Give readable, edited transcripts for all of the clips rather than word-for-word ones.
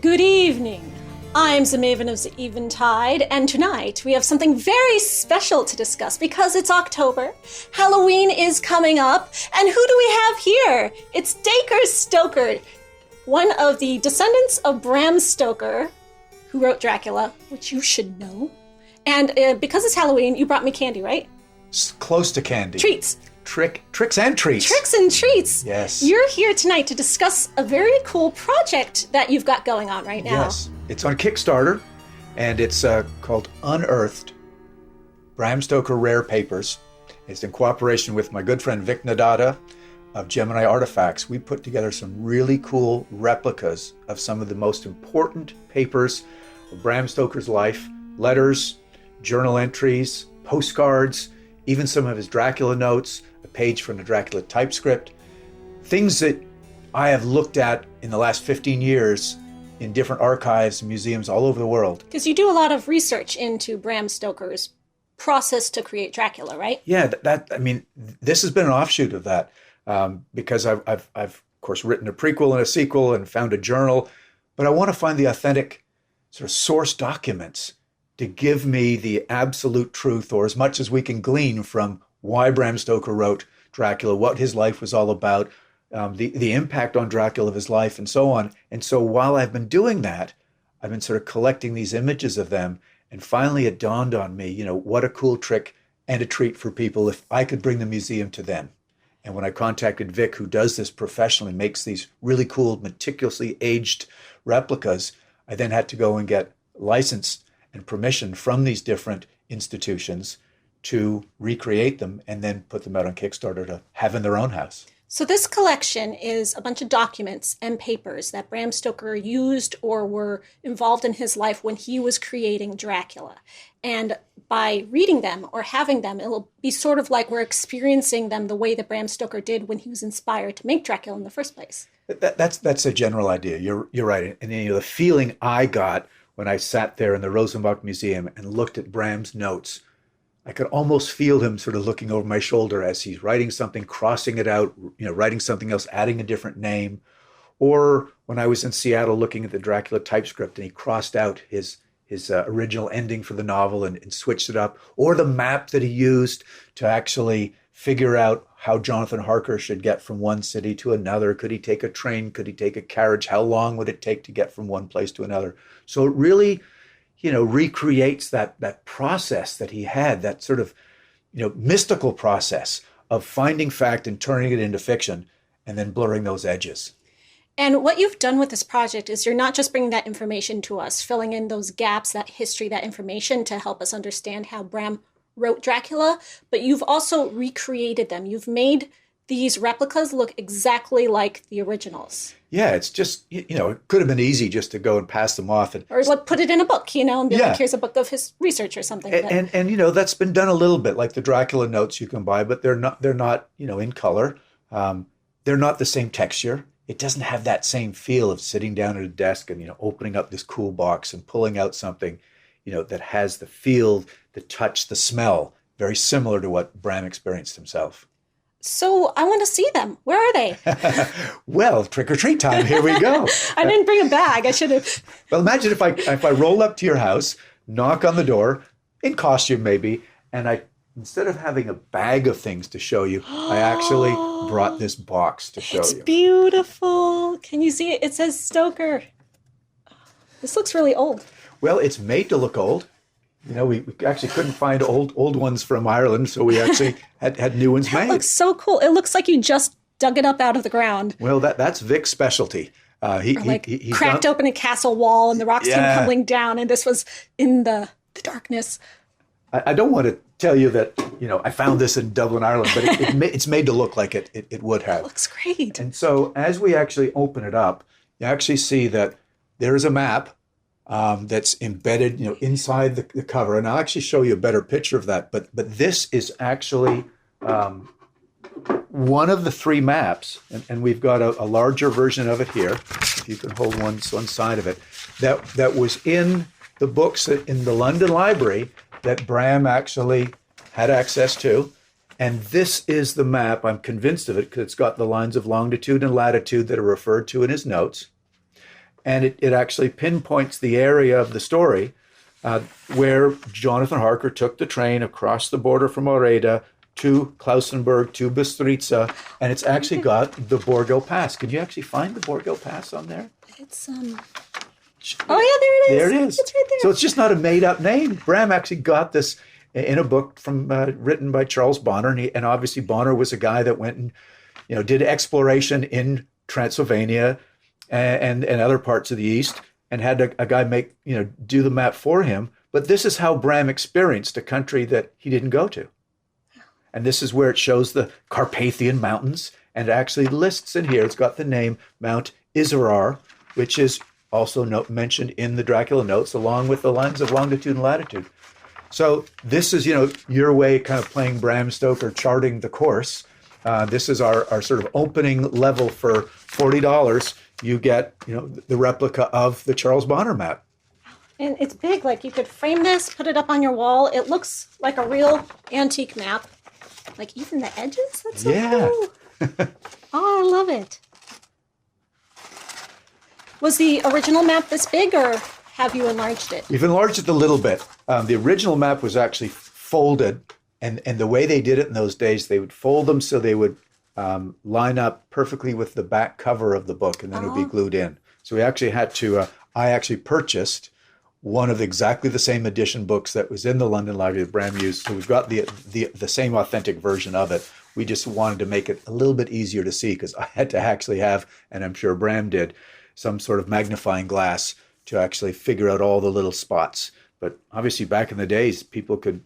Good evening. I'm the Maven of the Eventide, and tonight we have something very special to discuss because it's October. Halloween is coming up, and who do we have here? It's Dacre Stoker, one of the descendants of Bram Stoker, who wrote Dracula, which you should know. And because it's Halloween, you brought me candy, right? Close to candy. Treats. Tricks and treats. Tricks and treats. Yes. You're here tonight to discuss a very cool project that you've got going on right now. Yes. It's on Kickstarter, and it's called Unearthed, Bram Stoker Rare Papers. It's in cooperation with my good friend Vic Nadada of Gemini Artifacts. We put together some really cool replicas of some of the most important papers of Bram Stoker's life, letters, journal entries, postcards, even some of his Dracula notes, a page from the Dracula Typescript, things that I have looked at in the last 15 years in different archives and museums all over the world. Because you do a lot of research into Bram Stoker's process to create Dracula, right? Yeah, this has been an offshoot of that because I've of course written a prequel and a sequel and found a journal, but I want to find the authentic sort of source documents to give me the absolute truth, or as much as we can glean from why Bram Stoker wrote Dracula, what his life was all about, the impact on Dracula of his life, and so on. And so while I've been doing that, I've been sort of collecting these images of them, and finally it dawned on me, what a cool trick and a treat for people if I could bring the museum to them. And when I contacted Vic, who does this professionally, makes these really cool, meticulously aged replicas, I then had to go and get license and permission from these different institutions to recreate them and then put them out on Kickstarter to have in their own house. So this collection is a bunch of documents and papers that Bram Stoker used or were involved in his life when he was creating Dracula. And by reading them or having them, it'll be sort of like we're experiencing them the way that Bram Stoker did when he was inspired to make Dracula in the first place. That's a general idea. You're right. And the feeling I got when I sat there in the Rosenbach Museum and looked at Bram's notes, I could almost feel him sort of looking over my shoulder as he's writing something, crossing it out, writing something else, adding a different name. Or when I was in Seattle looking at the Dracula Typescript and he crossed out his original ending for the novel and switched it up. Or the map that he used to actually figure out how Jonathan Harker should get from one city to another. Could he take a train? Could he take a carriage? How long would it take to get from one place to another? So it really, recreates that process that he had, that sort of, mystical process of finding fact and turning it into fiction and then blurring those edges. And what you've done with this project is you're not just bringing that information to us, filling in those gaps, that history, that information to help us understand how Bram wrote Dracula, but you've also recreated them. You've made these replicas look exactly like the originals. Yeah, it's just, it could have been easy just to go and pass them off. Or put it in a book, and be like, here's a book of his research or something. And that's been done a little bit, like the Dracula notes you can buy, but they're not in color. They're not the same texture. It doesn't have that same feel of sitting down at a desk and, opening up this cool box and pulling out something, that has the feel, the touch, the smell, very similar to what Bram experienced himself. So I want to see them. Where are they? Well, trick or treat time. Here we go. I didn't bring a bag. I should have. Well, imagine if I roll up to your house, knock on the door, in costume maybe, and instead of having a bag of things to show you, I actually brought this box to show you. It's beautiful. Can you see it? It says Stoker. This looks really old. Well, it's made to look old. We actually couldn't find old ones from Ireland, so we actually had new ones made. It looks so cool. It looks like you just dug it up out of the ground. Well, that's Vic's specialty. He cracked open a castle wall and the rocks came tumbling down, and this was in the darkness. I don't want to tell you that, I found this in Dublin, Ireland, but it's made to look like it would have. It looks great. And so as we actually open it up, you actually see that there is a map that's embedded, inside the cover. And I'll actually show you a better picture of that. But this is actually one of the three maps, and we've got a larger version of it here. If you can hold one side of it, that was in the books in the London Library that Bram actually had access to. And this is the map. I'm convinced of it because it's got the lines of longitude and latitude that are referred to in his notes. and it actually pinpoints the area of the story where Jonathan Harker took the train across the border from Oreda to Klausenburg to Bistritza, and it's actually got the Borgo Pass. Could you actually find the Borgo Pass on there? It's Oh yeah, there it is. There it is. It's right there. So it's just not a made-up name. Bram actually got this in a book from written by Charles Bonner, and obviously Bonner was a guy that went and did exploration in Transylvania and other parts of the East, and had a guy do the map for him. But this is how Bram experienced a country that he didn't go to. And this is where it shows the Carpathian Mountains, and it actually lists in here, it's got the name Mount Iserar, which is also mentioned in the Dracula notes, along with the lines of longitude and latitude. So this is, your way kind of playing Bram Stoker, charting the course. This is our sort of opening level for $40. You get, the replica of the Charles Bonner map. And it's big. Like, you could frame this, put it up on your wall. It looks like a real antique map. Like, even the edges? That's so cool. Oh, I love it. Was the original map this big, or have you enlarged it? We've enlarged it a little bit. The original map was actually folded, and the way they did it in those days, they would fold them so they would line up perfectly with the back cover of the book, and then it would be glued in. So we actually had to, I actually purchased one of exactly the same edition books that was in the London Library that Bram used. So we've got the same authentic version of it. We just wanted to make it a little bit easier to see, because I had to actually have, and I'm sure Bram did, some sort of magnifying glass to actually figure out all the little spots. But obviously back in the days, people could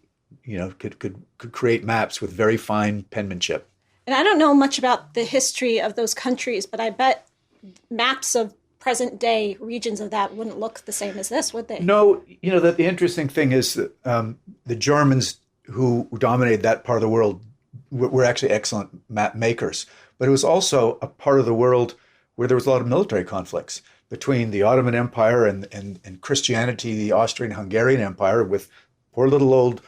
create maps with very fine penmanship. And I don't know much about the history of those countries, but I bet maps of present day regions of that wouldn't look the same as this, would they? No, that the interesting thing is that the Germans who dominated that part of the world were actually excellent map makers. But it was also a part of the world where there was a lot of military conflicts between the Ottoman Empire and Christianity, the Austrian-Hungarian Empire, with poor little old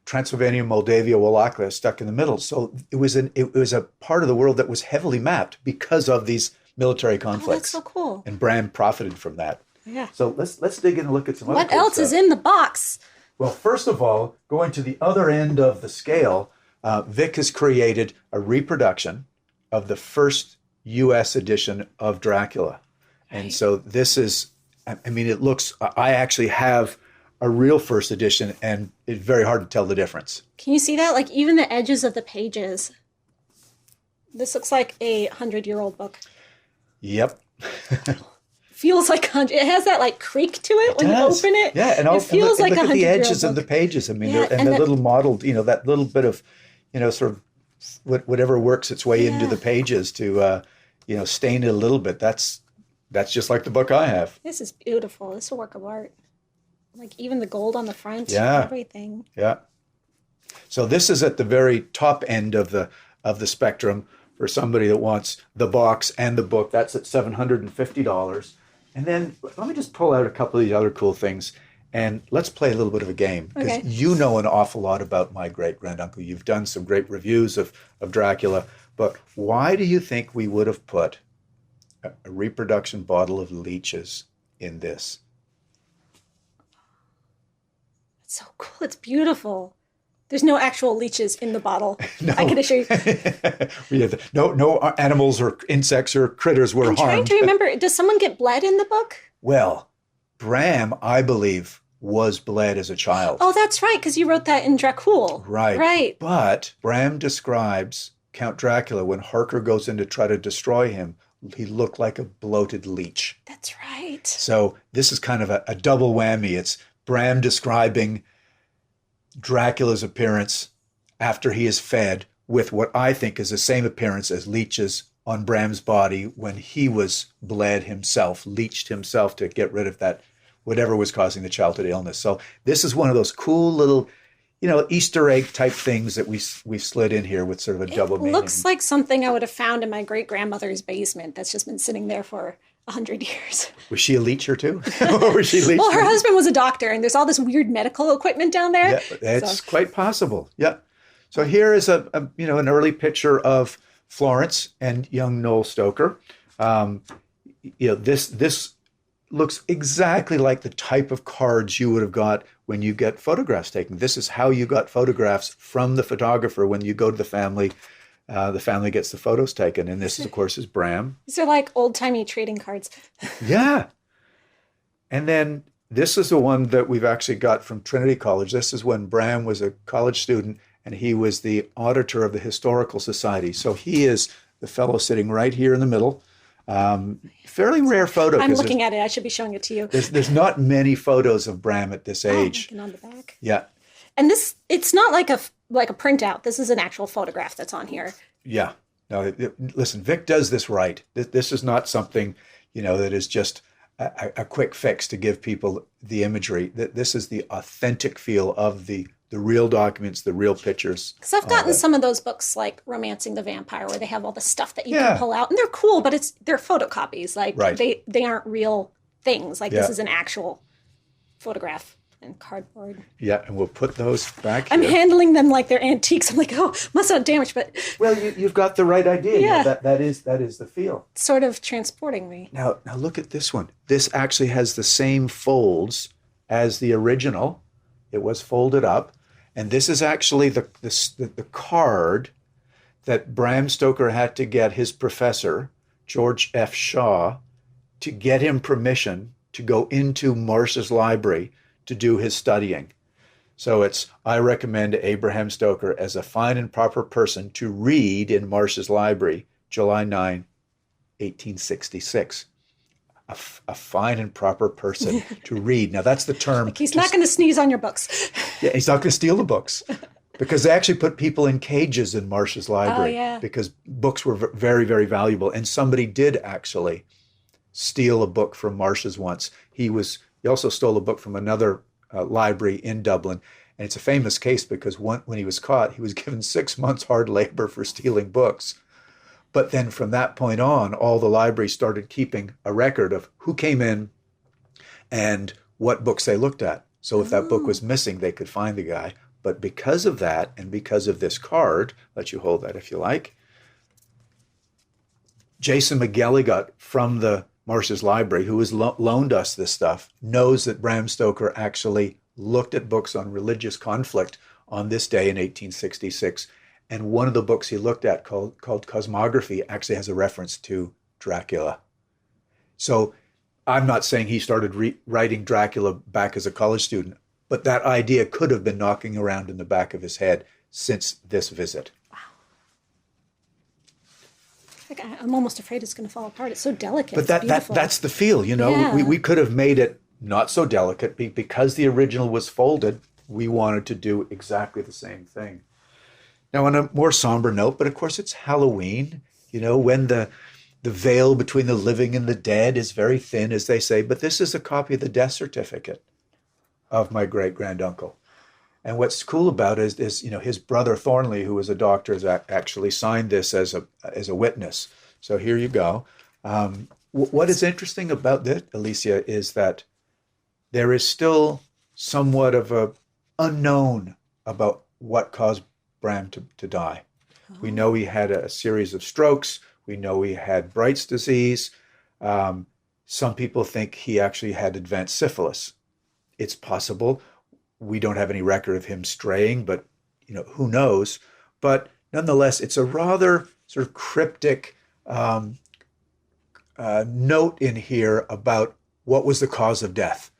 Transylvania, Moldavia, Wallachia stuck in the middle. So it was a part of the world that was heavily mapped because of these military conflicts. Oh, that's so cool. And Bram profited from that. Yeah. So let's dig in and look at some other What else is in the box? Well, first of all, going to the other end of the scale, Vic has created a reproduction of the first U.S. edition of Dracula. And so this is, it looks, I actually have a real first edition, and it's very hard to tell the difference. Can you see that? Like, even the edges of the pages. This looks like a 100-year-old book. Yep. Feels like it has that like creak to it when you open it. Yeah, and it feels like look a 100-year-old at the edges book. of the pages. And and the little mottled, that little bit of, sort of whatever works its way into the pages to, stain it a little bit. That's just like the book I have. This is beautiful. This is a work of art. Like even the gold on the front. Yeah. Everything. Yeah. So this is at the very top end of the spectrum for somebody that wants the box and the book. That's at $750. And then let me just pull out a couple of these other cool things, and let's play a little bit of a game, because you know an awful lot about my great-granduncle. You've done some great reviews of Dracula, but why do you think we would have put a reproduction bottle of leeches in this? It's so cool. It's beautiful. There's no actual leeches in the bottle. No. I can assure you. No animals or insects or critters were harmed. I'm trying to remember. Does someone get bled in the book? Well, Bram, I believe, was bled as a child. Oh, that's right, because you wrote that in Dracula. Right. Right. But Bram describes Count Dracula, when Harker goes in to try to destroy him, he looked like a bloated leech. That's right. So this is kind of a double whammy. It's Bram describing Dracula's appearance after he is fed with what I think is the same appearance as leeches on Bram's body when he was bled himself, leeched himself to get rid of that, whatever was causing the childhood illness. So this is one of those cool little, Easter egg type things that we've slid in here with sort of a double meaning. It looks like something I would have found in my great-grandmother's basement that's just been sitting there for 100 years. Was she a leacher too? Or was she leeched? Well, her husband was a doctor, and there's all this weird medical equipment down there. Yeah, that's quite possible. Yeah. So here is an early picture of Florence and young Noel Stoker. This looks exactly like the type of cards you would have got when you get photographs taken. This is how you got photographs from the photographer when you go to the family. The family gets the photos taken. And this, of course, is Bram. These are like old-timey trading cards. Yeah. And then this is the one that we've actually got from Trinity College. This is when Bram was a college student and he was the auditor of the Historical Society. So he is the fellow sitting right here in the middle. Fairly rare photo. I'm looking at it. I should be showing it to you. There's not many photos of Bram at this age. Oh, on the back. Yeah. And this, it's not like a printout. This is an actual photograph that's on here. Yeah. No, listen, Vic does this right. This is not something, that is just a quick fix to give people the imagery. This is the authentic feel of the real documents, the real pictures. Because I've gotten some of those books like Romancing the Vampire where they have all the stuff that you can pull out. And they're cool, but they're photocopies. Like they aren't real things. Like this is an actual photograph and cardboard. Yeah, and we'll put those back I'm here. handling them like they're antiques. I'm like, oh, must have damaged, but... Well, you've got the right idea. Yeah. That is the feel. Sort of transporting me. Now look at this one. This actually has the same folds as the original. It was folded up. And this is actually the card that Bram Stoker had to get his professor, George F. Shaw, to get him permission to go into Marsh's library to do his studying. So it's, I recommend Abraham Stoker as a fine and proper person to read in Marsh's library, July 9, 1866. A fine and proper person to read. Now that's the term. Like he's not going to sneeze on your books. Yeah, he's not going to steal the books. Because they actually put people in cages in Marsh's library. Oh, yeah. Because books were very, very valuable. And somebody did actually steal a book from Marsh's once. He also stole a book from another library in Dublin. And it's a famous case because when he was caught, he was given 6 months hard labor for stealing books. But then from that point on, all the libraries started keeping a record of who came in and what books they looked at. So if that book was missing, they could find the guy. But because of that, and because of this card, let you hold that if you like, Jason McGilligot from the Marsh's library, who has loaned us this stuff, knows that Bram Stoker actually looked at books on religious conflict on this day in 1866. And one of the books he looked at called Cosmography actually has a reference to Dracula. So I'm not saying he started writing Dracula back as a college student, but that idea could have been knocking around in the back of his head since this visit. Wow. I'm almost afraid it's going to fall apart. It's so delicate. But that's the feel, Yeah. We could have made it not so delicate because the original was folded. We wanted to do exactly the same thing. Now, on a more somber note, but of course it's Halloween, when the veil between the living and the dead is very thin, as they say. But this is a copy of the death certificate of my great-granduncle. And what's cool about it is his brother Thornley, who was a doctor, has actually signed this as a witness. So here you go. What is interesting about this, Alicia, is that there is still somewhat of a unknown about what caused Bram to die. Oh. We know he had a series of strokes. We know he had Bright's disease. Some people think he actually had advanced syphilis. It's possible. We don't have any record of him straying, but who knows? But nonetheless, it's a rather sort of cryptic note in here about what was the cause of death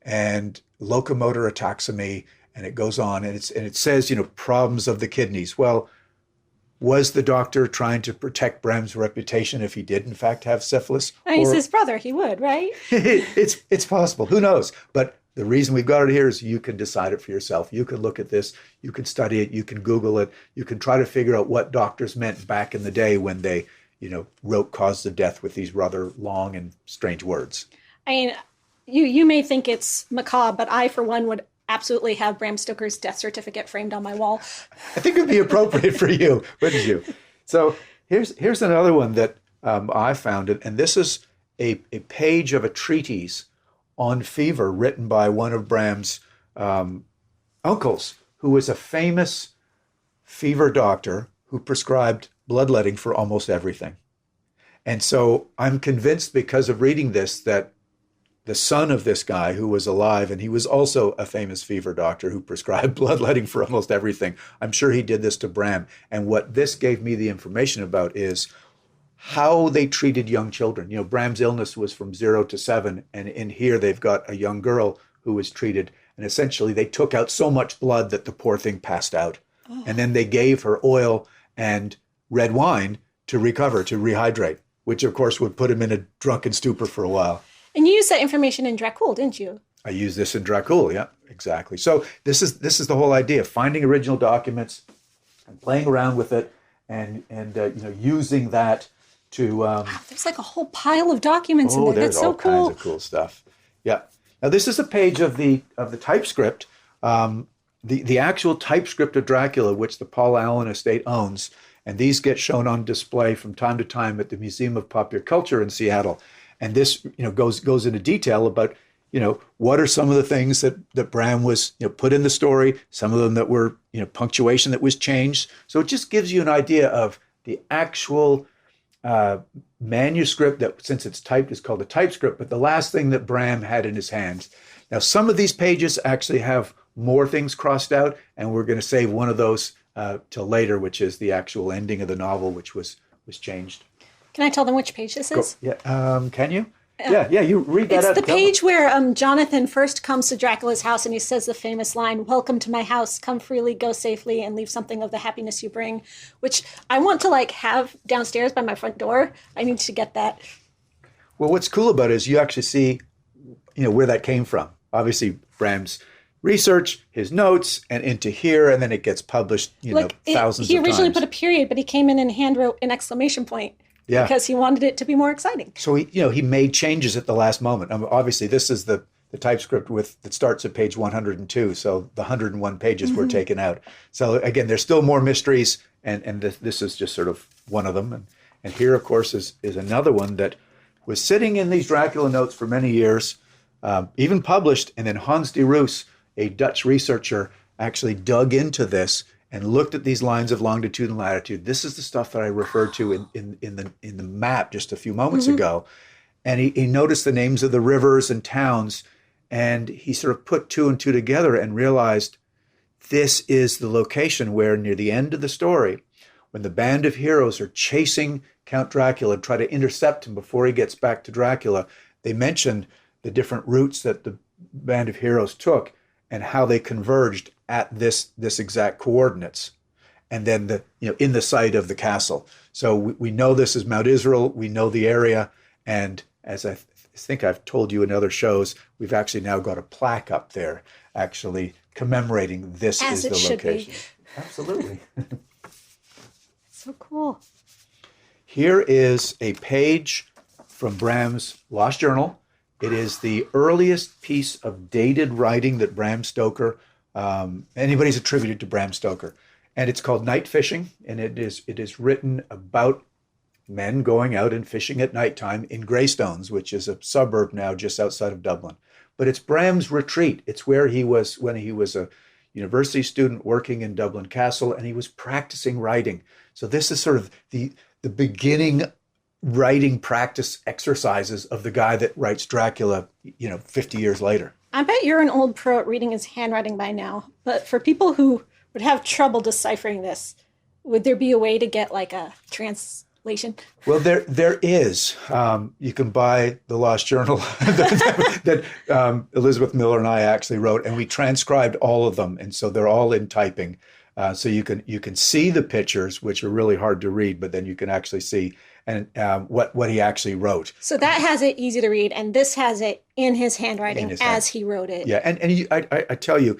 and locomotor ataxia. And it goes on, and it says, problems of the kidneys. Well, was the doctor trying to protect Bram's reputation if he did, in fact, have syphilis? He's his brother. He would, right? It's possible. Who knows? But the reason we've got it here is you can decide it for yourself. You can look at this. You can study it. You can Google it. You can try to figure out what doctors meant back in the day when they, wrote cause of death with these rather long and strange words. I mean, you may think it's macabre, but I, for one, would absolutely have Bram Stoker's death certificate framed on my wall. I think it'd be appropriate for you, wouldn't you? So here's another one that I found, and this is a page of a treatise on fever written by one of Bram's uncles, who was a famous fever doctor who prescribed bloodletting for almost everything. And so I'm convinced because of reading this that the son of this guy who was alive, and he was also a famous fever doctor who prescribed bloodletting for almost everything. I'm sure he did this to Bram. And what this gave me the information about is how they treated young children. You know, Bram's illness was from 0 to 7, and in here they've got a young girl who was treated, and essentially they took out so much blood that the poor thing passed out. Oh. And then they gave her oil and red wine to recover, to rehydrate, which of course would put him in a drunken stupor for a while. And you used that information in Dracula, didn't you? I used this in Dracula, yeah, exactly. So this is the whole idea: finding original documents and playing around with it, and using that to. Wow, there's like a whole pile of documents in there. That's so cool. There's all kinds of cool stuff. Yeah. Now this is a page of the typescript, the actual typescript of Dracula, which the Paul Allen estate owns, and these get shown on display from time to time at the Museum of Popular Culture in Seattle. And this, goes into detail about, what are some of the things that Bram was, put in the story, some of them that were, punctuation that was changed. So it just gives you an idea of the actual manuscript that, since it's typed, is called a typescript, but the last thing that Bram had in his hands. Now, some of these pages actually have more things crossed out, and we're going to save one of those till later, which is the actual ending of the novel, which was changed. Can I tell them which page this is? Yeah. Can you? Yeah, you read that out. It's the page where Jonathan first comes to Dracula's house and he says the famous line, "Welcome to my house, come freely, go safely, and leave something of the happiness you bring," which I want to have downstairs by my front door. I need to get that. Well, what's cool about it is you actually see, where that came from. Obviously, Bram's research, his notes, and into here, and then it gets published, thousands of times. He originally put a period, but he came in and hand wrote an exclamation point. Yeah. Because he wanted it to be more exciting. So he made changes at the last moment. Obviously, this is the typescript that starts at page 102. So the 101 pages were taken out. So again, there's still more mysteries, and this is just sort of one of them. And here, of course, is another one that was sitting in these Dracula notes for many years, even published. And then Hans de Roos, a Dutch researcher, actually dug into this and looked at these lines of longitude and latitude. This is the stuff that I referred to in the map just a few moments ago. And he noticed the names of the rivers and towns, and he sort of put two and two together and realized this is the location where, near the end of the story, when the band of heroes are chasing Count Dracula, try to intercept him before he gets back to Dracula, they mentioned the different routes that the band of heroes took and how they converged at this exact coordinates, and then in the site of the castle. So we know this is Mount Israel. We know the area, and as I think I've told you in other shows, we've actually now got a plaque up there, actually commemorating this as is the location. Absolutely. So cool. Here is a page from Bram's Lost Journal. It is the earliest piece of dated writing that Bram Stoker, anybody's attributed to Bram Stoker. And it's called Night Fishing, and it is written about men going out and fishing at nighttime in Greystones, which is a suburb now just outside of Dublin. But it's Bram's retreat. It's where he was when he was a university student working in Dublin Castle, and he was practicing writing. So this is sort of the beginning writing practice exercises of the guy that writes Dracula, 50 years later. I bet you're an old pro at reading his handwriting by now. But for people who would have trouble deciphering this, would there be a way to get a translation? Well, there is. You can buy the Lost Journal that Elizabeth Miller and I actually wrote, and we transcribed all of them, and so they're all in typing. So you can see the pictures, which are really hard to read, but then you can actually see what he actually wrote. So that has it easy to read, and this has it in his handwriting as he wrote it. Yeah, and I tell you,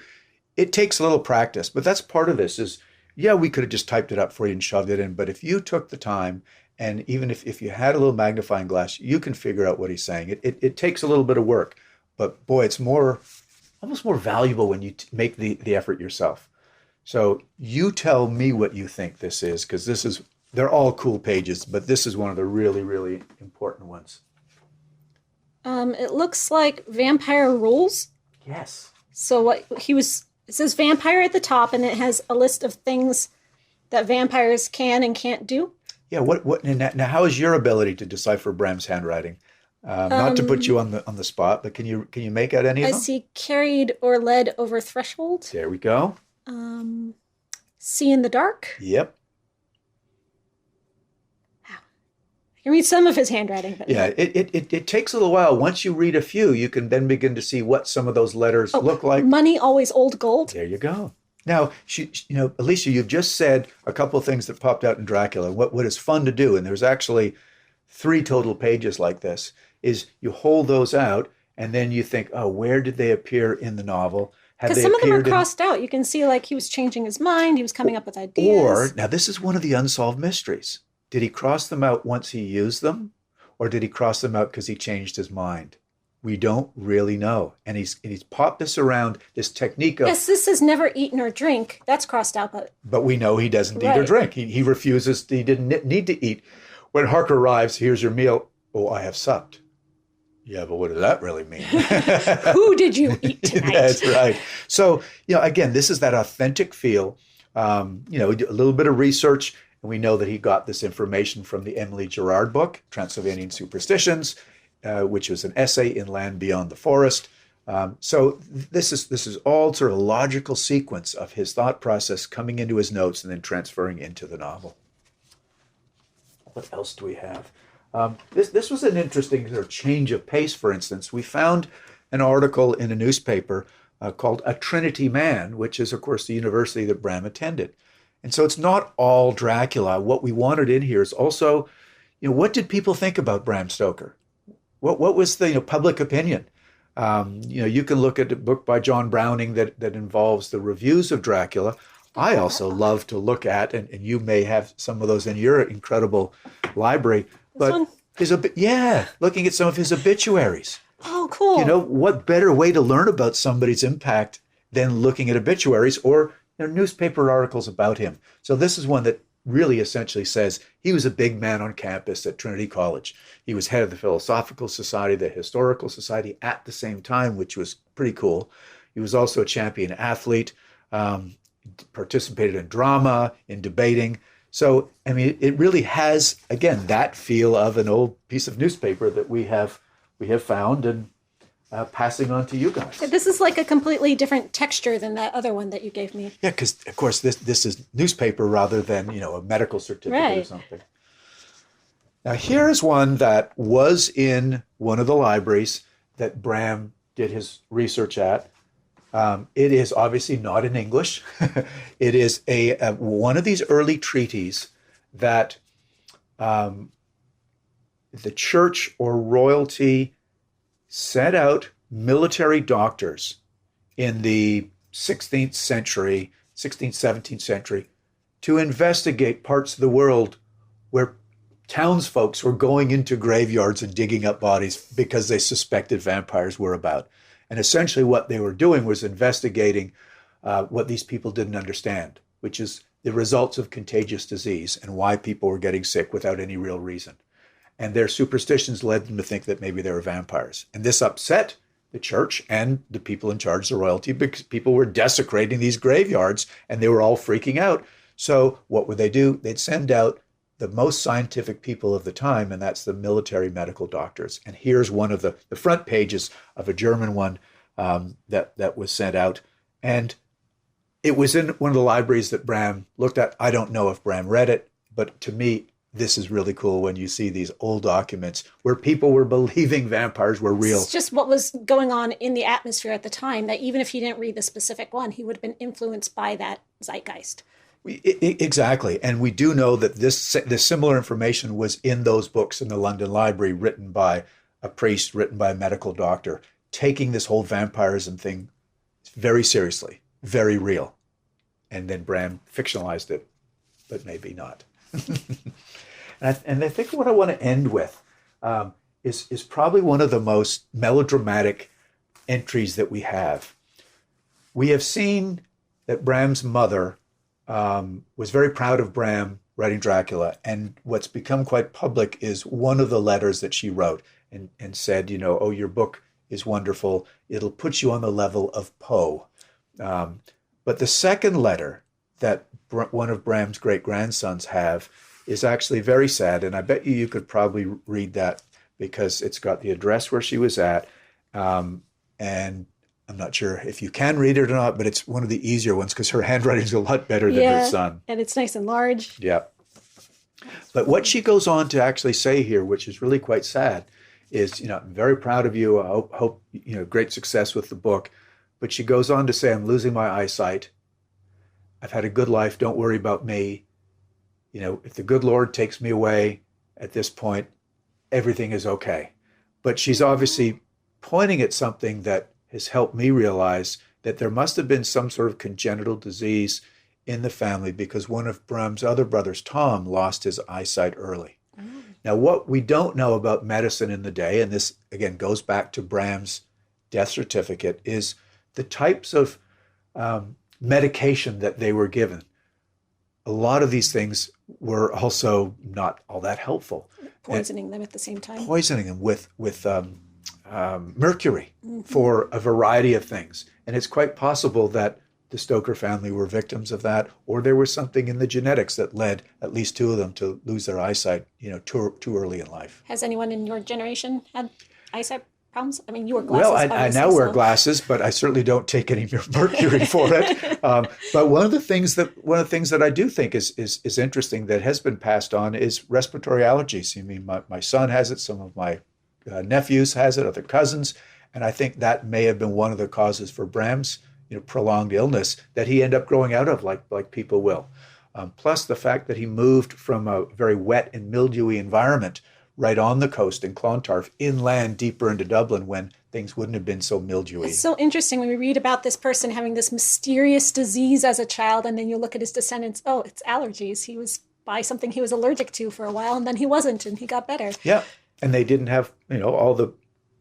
it takes a little practice, but that's part of this is, we could have just typed it up for you and shoved it in, but if you took the time, and even if you had a little magnifying glass, you can figure out what he's saying. It takes a little bit of work, but boy, it's almost more valuable when you make the effort yourself. So you tell me what you think this is, because they're all cool pages, but this is one of the really, really important ones. It looks like vampire rules. Yes. So it says vampire at the top, and it has a list of things that vampires can and can't do. Yeah. Now, how is your ability to decipher Bram's handwriting? Not to put you on the spot, but can you make out any of I them? see carried or led over threshold. There we go. See in the dark. Yep. I can read some of his handwriting. But Yeah, it takes a little while. Once you read a few, you can then begin to see what some of those letters look like. Money always old gold. There you go. Now, Elisa, you've just said a couple of things that popped out in Dracula. What is fun to do, and there's actually 3 total pages like this, is you hold those out and then you think, oh, where did they appear in the novel? Because some of them are crossed out. You can see like he was changing his mind. He was coming up with ideas. Or, now this is one of the unsolved mysteries. Did he cross them out once he used them? Or did he cross them out because he changed his mind? We don't really know. And he's popped this around, this technique of... Yes, this is never eaten or drink. That's crossed out. But we know he doesn't eat or drink. He refuses. He didn't need to eat. When Harker arrives, here's your meal. Oh, I have supped. Yeah, but what does that really mean? Who did you eat tonight? That's right. So, again, this is that authentic feel. A little bit of research, and we know that he got this information from the Emily Gerard book, Transylvanian Superstitions, which was an essay in Land Beyond the Forest. So this is all sort of a logical sequence of his thought process coming into his notes and then transferring into the novel. What else do we have? This was an interesting sort of change of pace, for instance. We found an article in a newspaper called A Trinity Man, which is, of course, the university that Bram attended. And so it's not all Dracula. What we wanted in here is also, what did people think about Bram Stoker? What was the public opinion? You can look at a book by John Browning that involves the reviews of Dracula. I also love to look at, and you may have some of those in your incredible library, but looking at some of his obituaries. Oh, cool. What better way to learn about somebody's impact than looking at obituaries or newspaper articles about him? So this is one that really essentially says he was a big man on campus at Trinity College. He was head of the Philosophical Society, the Historical Society at the same time, which was pretty cool. He was also a champion athlete, participated in drama, in debating. So, it really has, again, that feel of an old piece of newspaper that we have found and passing on to you guys. This is like a completely different texture than that other one that you gave me. Yeah, because, of course, this is newspaper rather than, a medical certificate or something. Now, here's one that was in one of the libraries that Bram did his research at. It is obviously not in English. It is one of these early treatises that the church or royalty sent out military doctors in the 16th century, 17th century, to investigate parts of the world where townsfolk were going into graveyards and digging up bodies because they suspected vampires were about. And essentially what they were doing was investigating what these people didn't understand, which is the results of contagious disease and why people were getting sick without any real reason. And their superstitions led them to think that maybe they were vampires. And this upset the church and the people in charge of the royalty because people were desecrating these graveyards and they were all freaking out. So what would they do? They'd send out the most scientific people of the time, and that's the military medical doctors. And here's one of the front pages of a German one that was sent out. And it was in one of the libraries that Bram looked at. I don't know if Bram read it, but to me, this is really cool when you see these old documents where people were believing vampires were real. It's just what was going on in the atmosphere at the time, that even if he didn't read the specific one, he would have been influenced by that zeitgeist. Exactly. And we do know that this similar information was in those books in the London Library, written by a priest, written by a medical doctor, taking this whole vampirism thing very seriously, very real. And then Bram fictionalized it, but maybe not. And I think what I want to end with is probably one of the most melodramatic entries that we have. We have seen that Bram's mother was very proud of Bram writing Dracula, and what's become quite public is one of the letters that she wrote and said, oh, your book is wonderful. It'll put you on the level of Poe. But the second letter that one of Bram's great-grandsons have is actually very sad, and I bet you could probably read that because it's got the address where she was at. And I'm not sure if you can read it or not, but it's one of the easier ones because her handwriting's a lot better than her son. And it's nice and large. Yeah. But what she goes on to actually say here, which is really quite sad, is, I'm very proud of you. I hope great success with the book. But she goes on to say, I'm losing my eyesight. I've had a good life. Don't worry about me. If the good Lord takes me away at this point, everything is okay. But she's obviously pointing at something that has helped me realize that there must have been some sort of congenital disease in the family, because one of Bram's other brothers, Tom, lost his eyesight early. Now, what we don't know about medicine in the day, and this again goes back to Bram's death certificate, is the types of medication that they were given. A lot of these things were also not all that helpful. Poisoning them at the same time. Poisoning them with mercury for a variety of things. And it's quite possible that the Stoker family were victims of that, or there was something in the genetics that led at least two of them to lose their eyesight, too early in life. Has anyone in your generation had eyesight problems? I mean, you wear glasses. Well, I now wear glasses, but I certainly don't take any mercury for it. But one of the things that I do think is interesting that has been passed on is respiratory allergies. I mean, my son has it, some of my nephews has it, other cousins, and I think that may have been one of the causes for Bram's prolonged illness that he ended up growing out of, like people will. Plus the fact that he moved from a very wet and mildewy environment right on the coast in Clontarf, inland deeper into Dublin when things wouldn't have been so mildewy. It's so interesting when we read about this person having this mysterious disease as a child, and then you look at his descendants, it's allergies. He was by something he was allergic to for a while, and then he wasn't, and he got better. Yeah, and they didn't have, all the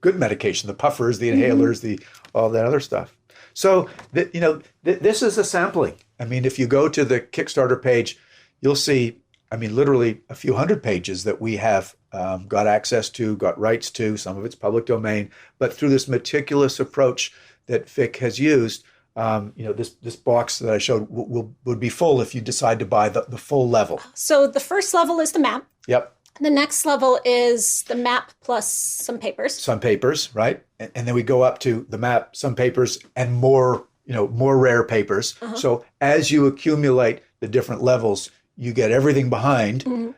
good medication, the puffers, the inhalers, all that other stuff. So, this is a sampling. I mean, if you go to the Kickstarter page, you'll see, literally a few hundred pages that we have got access to, got rights to. Some of it's public domain. But through this meticulous approach that Vic has used, this box that I showed would be full if you decide to buy the full level. So the first level is the map. Yep. The next level is the map plus some papers. Some papers, right? And then we go up to the map, some papers, and more rare papers. Uh-huh. So as you accumulate the different levels, you get everything behind,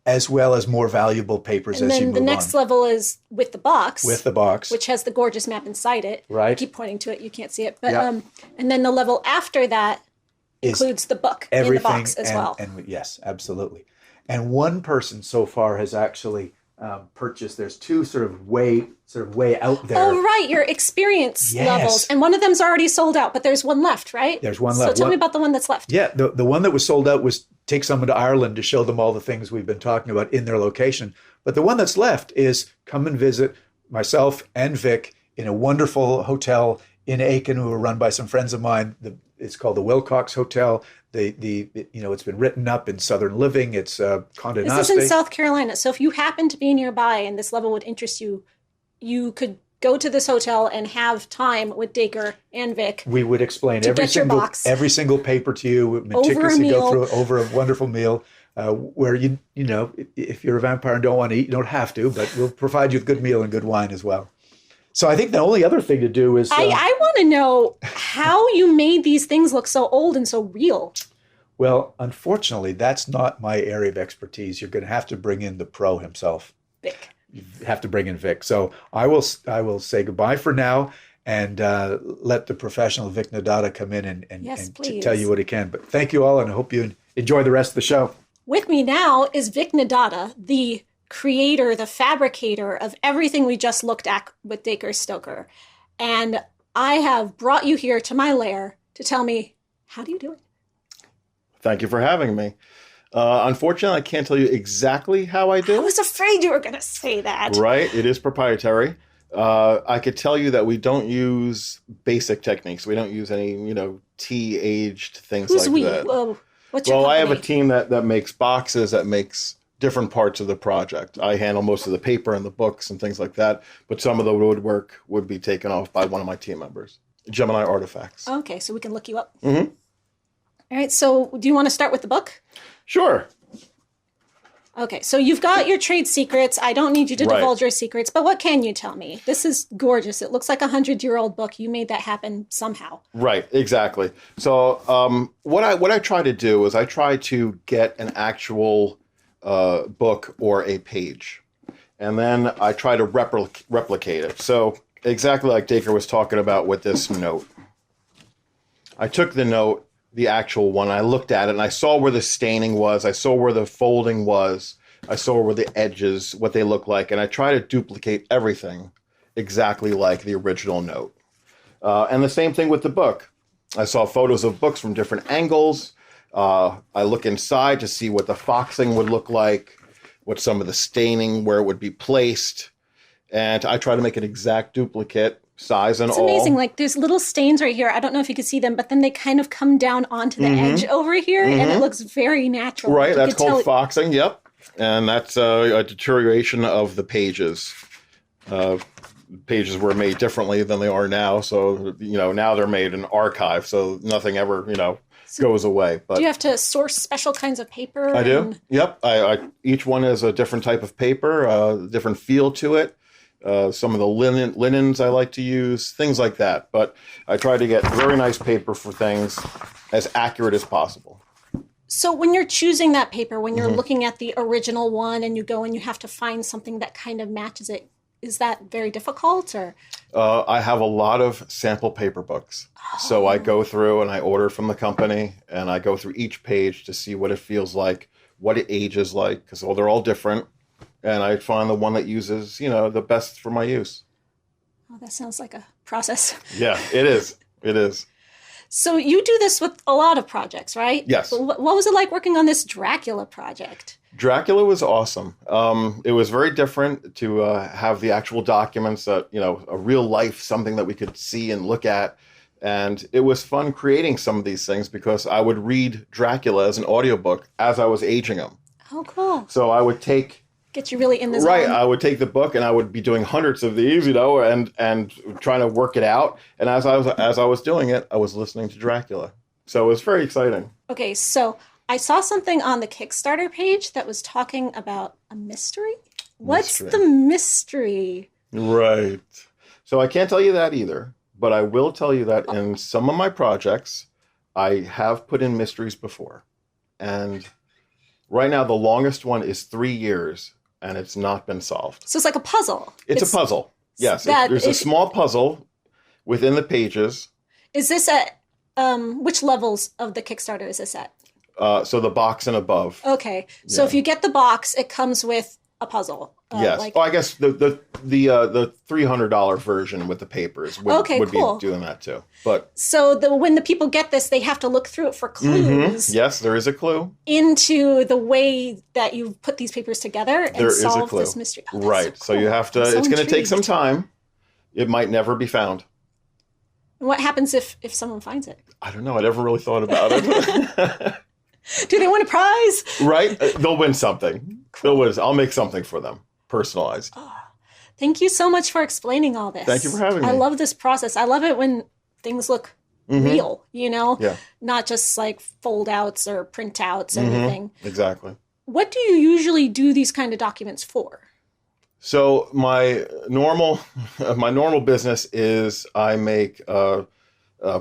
as well as more valuable papers as you move on. And then the next level is with the box. With the box. Which has the gorgeous map inside it. Right. I keep pointing to it. You can't see it. But and then the level after that includes the book in the box as well. And yes, absolutely. And one person so far has actually purchased. There's two sort of way out there. Oh, right, your experience levels, and one of them's already sold out, but there's one left, right? There's one left. So tell me about the one that's left. Yeah, the one that was sold out was take someone to Ireland to show them all the things we've been talking about in their location. But the one that's left is come and visit myself and Vic in a wonderful hotel in Aiken, who are run by some friends of mine. It's called the Wilcox Hotel. It's been written up in Southern Living. It's Condé Nast. This is in South Carolina. So if you happen to be nearby and this level would interest you, you could go to this hotel and have time with Dacre and Vic. We would explain every single paper to you. We meticulously go through it over a wonderful meal. Where if you're a vampire and don't want to eat, you don't have to, but we'll provide you with good meal and good wine as well. So I think the only other thing to do is... I want to know how you made these things look so old and so real. Well, unfortunately, that's not my area of expertise. You're going to have to bring in the pro himself. Vic. You have to bring in Vic. So I will say goodbye for now and let the professional Vic Nadada come in and tell you what he can. But thank you all, and I hope you enjoy the rest of the show. With me now is Vic Nadada, the creator, the fabricator of everything we just looked at with Dacre Stoker. And I have brought you here to my lair to tell me, how do you do it? Thank you for having me. Unfortunately, I can't tell you exactly how I do it. I was afraid you were going to say that. Right. It is proprietary. I could tell you that we don't use basic techniques. We don't use any, tea-aged things like that. What's your company? I have a team that makes boxes, that makes different parts of the project. I handle most of the paper and the books and things like that, but some of the woodwork would be taken off by one of my team members, Gemini Artifacts. Okay, so we can look you up. Mm-hmm. All right, so do you want to start with the book? Sure. Okay, so you've got your trade secrets. I don't need you to Right. divulge your secrets, but what can you tell me? This is gorgeous. It looks like 100-year-old book. You made that happen somehow. Right, exactly. So what I try to do is I try to get an actual book or a page, and then I try to replicate it. So exactly like Dacre was talking about with this note. I took the note, the actual one, I looked at it, and I saw where the staining was, I saw where the folding was, I saw where the edges, what they look like, and I try to duplicate everything exactly like the original note. And the same thing with the book. I saw photos of books from different angles. I look inside to see what the foxing would look like, what some of the staining, where it would be placed, and I try to make an exact duplicate, size and all. It's amazing. Like there's little stains right here. I don't know if you can see them, but then they kind of come down onto the edge over here, and it looks very natural. Right, You that's could tell called foxing, yep. And that's a deterioration of the pages. Pages were made differently than they are now, so, now they're made in archive, so nothing ever, goes away. But Do you have to source special kinds of paper? I do, and- yep. Each one is a different type of paper, different feel to it. Some of the linens I like to use, things like that. But I try to get very nice paper for things as accurate as possible. So when you're choosing that paper, when you're looking at the original one and you go and you have to find something that kind of matches it, is that very difficult or? I have a lot of sample paper books. So I go through and I order from the company and I go through each page to see what it feels like, what it ages like, because they're all different. And I find the one that uses, the best for my use. Oh, that sounds like a process. Yeah, it is. It is. So you do this with a lot of projects, right? Yes. But what was it like working on this Dracula project? Dracula was awesome. It was very different to have the actual documents that, a real life, something that we could see and look at. And it was fun creating some of these things because I would read Dracula as an audiobook as I was aging him. Oh, cool. So I would take... Get you really in the zone. Right, I would take the book and I would be doing hundreds of these, and trying to work it out. And as I was doing it, I was listening to Dracula. So it was very exciting. Okay, so I saw something on the Kickstarter page that was talking about a mystery. What's the mystery? Right. So I can't tell you that either, but I will tell you that in some of my projects, I have put in mysteries before. And right now, the longest one is 3 years. And it's not been solved. So it's like a puzzle. It's a puzzle. Yes. There's a small puzzle within the pages. Is this at, which levels of the Kickstarter is this at? So the box and above. Okay. So if you get the box, it comes with a puzzle. Yes. I guess the $300 version with the papers would cool. be doing that too. But so when the people get this, they have to look through it for clues. Yes, there is a clue Into the way that you put these papers together and there solve is a clue. this mystery. Oh, that's right. So, So you have to. It's going to take some intrigued. time. It might never be found. And what happens if someone finds it? I don't know. I never really thought about it. Do they win a prize? Right? They'll win something. They'll win. I'll make something for them, personalized. Thank you so much for explaining all this. Thank you for having me. I love this process. I love it when things look real, Yeah. Not just like fold outs or printouts or anything. Exactly. What do you usually do these kind of documents for? So my normal business is I make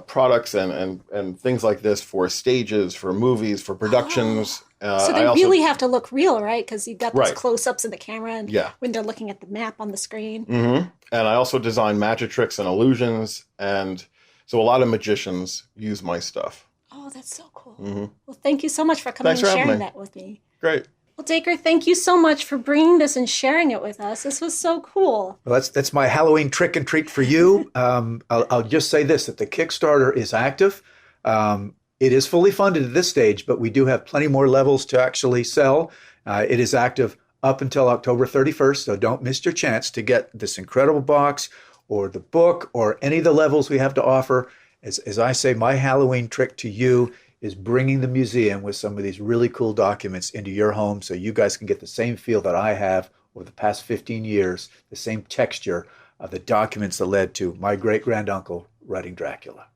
products and things like this for stages, for movies, for productions. So they really have to look real, right? Because you've got those Right. close-ups of the camera and Yeah. when they're looking at the map on the screen. And I also design magic tricks and illusions, and so a lot of magicians use my stuff. Oh, that's so cool. Well, thank you so much for coming Thanks and for having sharing me. that with me. Great. Well, Dacre, thank you so much for bringing this and sharing it with us. This was so cool. Well, that's my Halloween trick and treat for you. I'll just say this, that the Kickstarter is active. It is fully funded at this stage, but we do have plenty more levels to actually sell. It is active up until October 31st, so don't miss your chance to get this incredible box or the book or any of the levels we have to offer. As I say, my Halloween trick to you is bringing the museum with some of these really cool documents into your home so you guys can get the same feel that I have over the past 15 years, the same texture of the documents that led to my great-granduncle writing Dracula.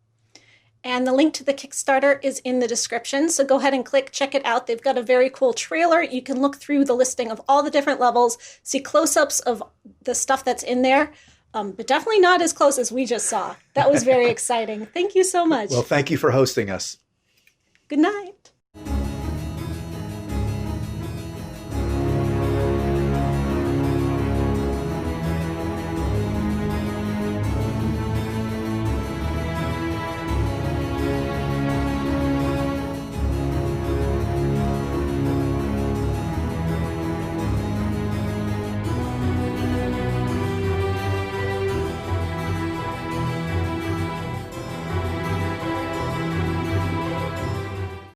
And the link to the Kickstarter is in the description, so go ahead and check it out. They've got a very cool trailer. You can look through the listing of all the different levels, see close-ups of the stuff that's in there, but definitely not as close as we just saw. That was very exciting. Thank you so much. Well, thank you for hosting us. Good night.